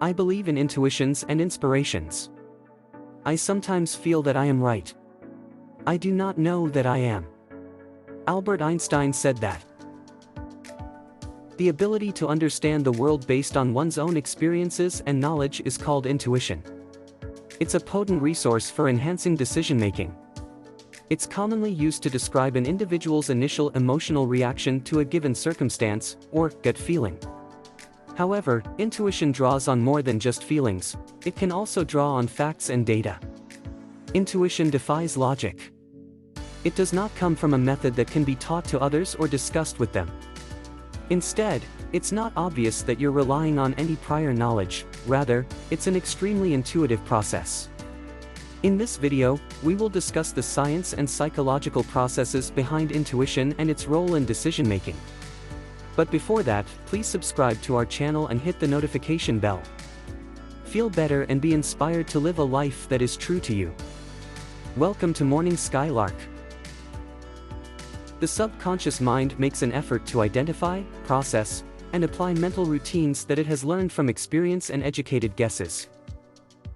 I believe in intuitions and inspirations. I sometimes feel that I am right. I do not know that I am. Albert Einstein said that. The ability to understand the world based on one's own experiences and knowledge is called intuition. It's a potent resource for enhancing decision-making. It's commonly used to describe an individual's initial emotional reaction to a given circumstance, or gut feeling. However, intuition draws on more than just feelings. It can also draw on facts and data. Intuition defies logic. It does not come from a method that can be taught to others or discussed with them. Instead, it's not obvious that you're relying on any prior knowledge. Rather, it's an extremely intuitive process. In this video, we will discuss the science and psychological processes behind intuition and its role in decision-making. But before that, please subscribe to our channel and hit the notification bell. Feel better and be inspired to live a life that is true to you. Welcome to Morning Skylark. The subconscious mind makes an effort to identify, process, and apply mental routines that it has learned from experience and educated guesses.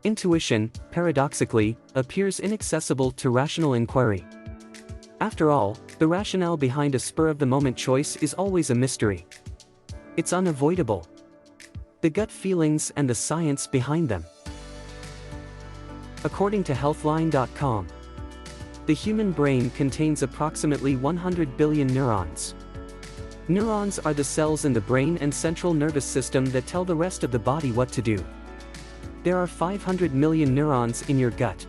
Intuition, paradoxically, appears inaccessible to rational inquiry. After all, the rationale behind a spur-of-the-moment choice is always a mystery. It's unavoidable. The gut feelings and the science behind them. According to Healthline.com, the human brain contains approximately 100 billion neurons. Neurons are the cells in the brain and central nervous system that tell the rest of the body what to do. There are 500 million neurons in your gut.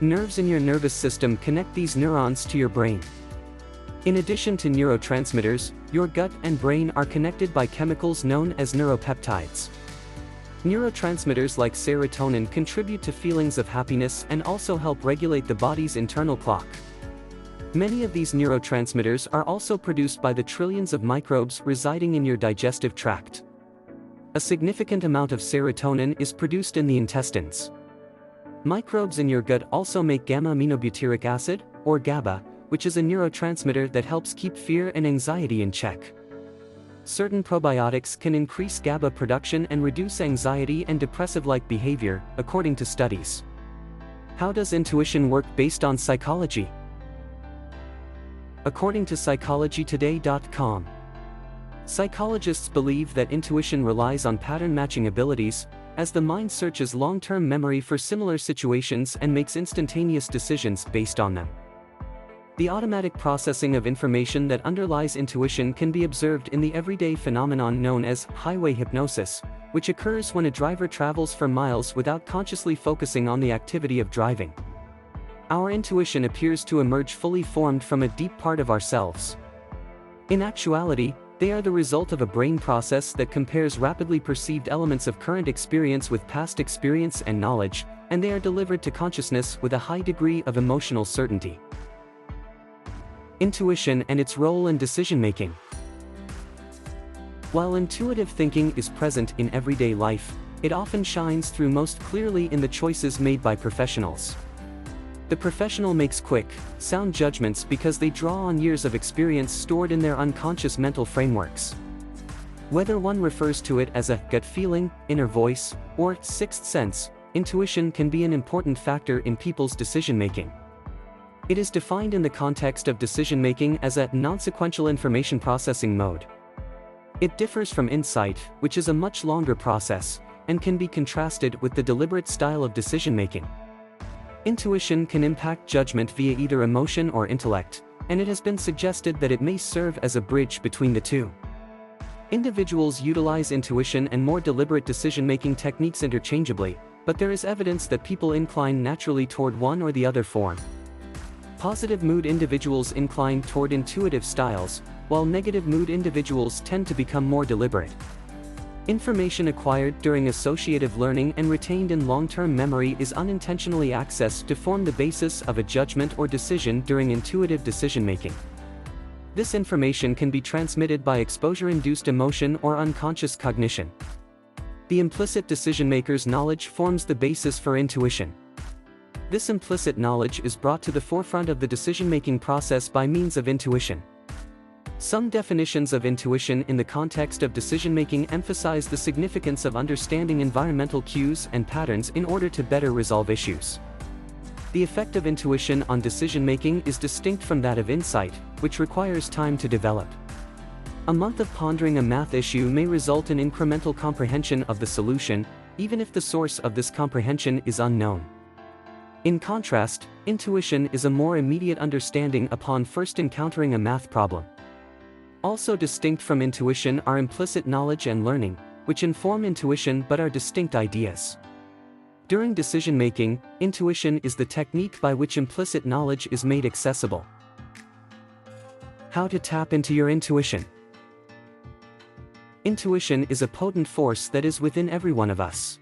Nerves in your nervous system connect these neurons to your brain. In addition to neurotransmitters, your gut and brain are connected by chemicals known as neuropeptides. Neurotransmitters like serotonin contribute to feelings of happiness and also help regulate the body's internal clock. Many of these neurotransmitters are also produced by the trillions of microbes residing in your digestive tract. A significant amount of serotonin is produced in the intestines. Microbes in your gut also make gamma-aminobutyric acid, or GABA, which is a neurotransmitter that helps keep fear and anxiety in check. Certain probiotics can increase GABA production and reduce anxiety and depressive-like behavior, according to studies. How does intuition work based on psychology? According to PsychologyToday.com, psychologists believe that intuition relies on pattern-matching abilities, as the mind searches long-term memory for similar situations and makes instantaneous decisions based on them. The automatic processing of information that underlies intuition can be observed in the everyday phenomenon known as highway hypnosis, which occurs when a driver travels for miles without consciously focusing on the activity of driving. Our intuition appears to emerge fully formed from a deep part of ourselves. In actuality, they are the result of a brain process that compares rapidly perceived elements of current experience with past experience and knowledge, and they are delivered to consciousness with a high degree of emotional certainty. Intuition and its role in decision-making. While intuitive thinking is present in everyday life, it often shines through most clearly in the choices made by professionals. The professional makes quick, sound judgments because they draw on years of experience stored in their unconscious mental frameworks. Whether one refers to it as a gut feeling, inner voice, or sixth sense, intuition can be an important factor in people's decision-making. It is defined in the context of decision-making as a non-sequential information processing mode. It differs from insight, which is a much longer process, and can be contrasted with the deliberate style of decision-making. Intuition can impact judgment via either emotion or intellect, and it has been suggested that it may serve as a bridge between the two. Individuals utilize intuition and more deliberate decision-making techniques interchangeably, but there is evidence that people incline naturally toward one or the other form. Positive mood individuals incline toward intuitive styles, while negative mood individuals tend to become more deliberate. Information acquired during associative learning and retained in long-term memory is unintentionally accessed to form the basis of a judgment or decision during intuitive decision-making. This information can be transmitted by exposure-induced emotion or unconscious cognition. The implicit decision-maker's knowledge forms the basis for intuition. This implicit knowledge is brought to the forefront of the decision-making process by means of intuition. Some definitions of intuition in the context of decision-making emphasize the significance of understanding environmental cues and patterns in order to better resolve issues. The effect of intuition on decision-making is distinct from that of insight, which requires time to develop. A month of pondering a math issue may result in incremental comprehension of the solution, even if the source of this comprehension is unknown. In contrast, intuition is a more immediate understanding upon first encountering a math problem. Also distinct from intuition are implicit knowledge and learning, which inform intuition but are distinct ideas. During decision-making, intuition is the technique by which implicit knowledge is made accessible. How to tap into your intuition? Intuition is a potent force that is within every one of us.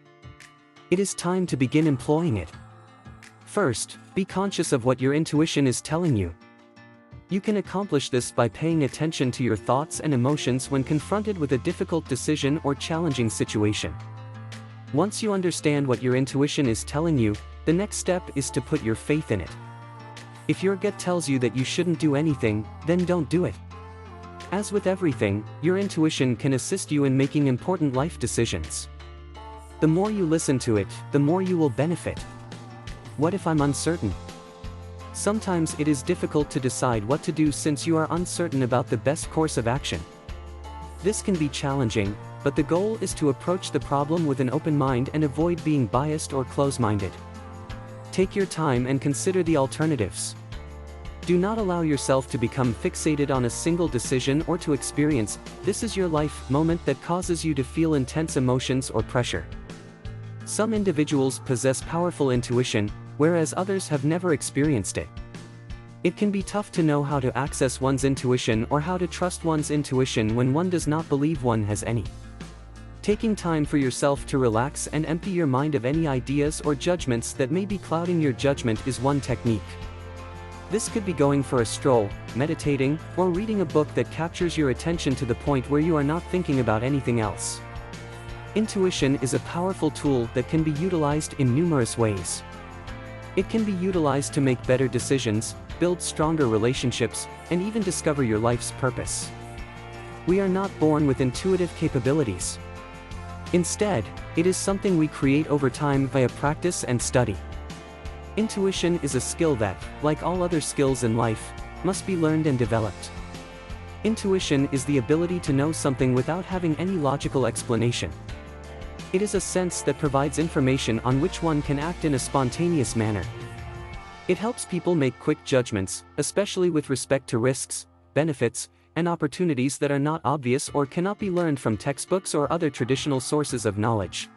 It is time to begin employing it. First, be conscious of what your intuition is telling you. You can accomplish this by paying attention to your thoughts and emotions when confronted with a difficult decision or challenging situation. Once you understand what your intuition is telling you, the next step is to put your faith in it. If your gut tells you that you shouldn't do anything, then don't do it. As with everything, your intuition can assist you in making important life decisions. The more you listen to it, the more you will benefit. What if I'm uncertain? Sometimes it is difficult to decide what to do since you are uncertain about the best course of action. This can be challenging, but the goal is to approach the problem with an open mind and avoid being biased or close-minded. Take your time and consider the alternatives. Do not allow yourself to become fixated on a single decision or to experience "this is your life" moment that causes you to feel intense emotions or pressure. Some individuals possess powerful intuition, whereas others have never experienced it. It can be tough to know how to access one's intuition or how to trust one's intuition when one does not believe one has any. Taking time for yourself to relax and empty your mind of any ideas or judgments that may be clouding your judgment is one technique. This could be going for a stroll, meditating, or reading a book that captures your attention to the point where you are not thinking about anything else. Intuition is a powerful tool that can be utilized in numerous ways. It can be utilized to make better decisions, build stronger relationships, and even discover your life's purpose. We are not born with intuitive capabilities. Instead, it is something we create over time via practice and study. Intuition is a skill that, like all other skills in life, must be learned and developed. Intuition is the ability to know something without having any logical explanation. It is a sense that provides information on which one can act in a spontaneous manner. It helps people make quick judgments, especially with respect to risks, benefits, and opportunities that are not obvious or cannot be learned from textbooks or other traditional sources of knowledge.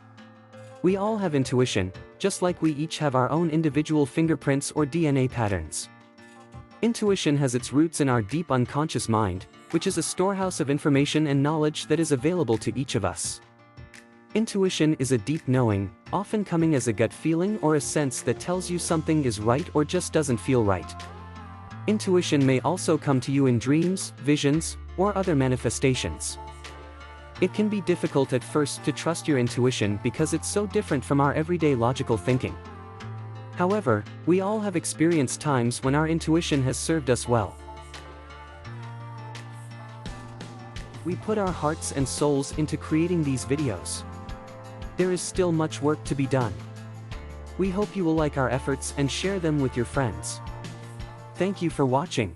We all have intuition, just like we each have our own individual fingerprints or DNA patterns. Intuition has its roots in our deep unconscious mind, which is a storehouse of information and knowledge that is available to each of us. Intuition is a deep knowing, often coming as a gut feeling or a sense that tells you something is right or just doesn't feel right. Intuition may also come to you in dreams, visions, or other manifestations. It can be difficult at first to trust your intuition because it's so different from our everyday logical thinking. However, we all have experienced times when our intuition has served us well. We put our hearts and souls into creating these videos. There is still much work to be done. We hope you will like our efforts and share them with your friends. Thank you for watching.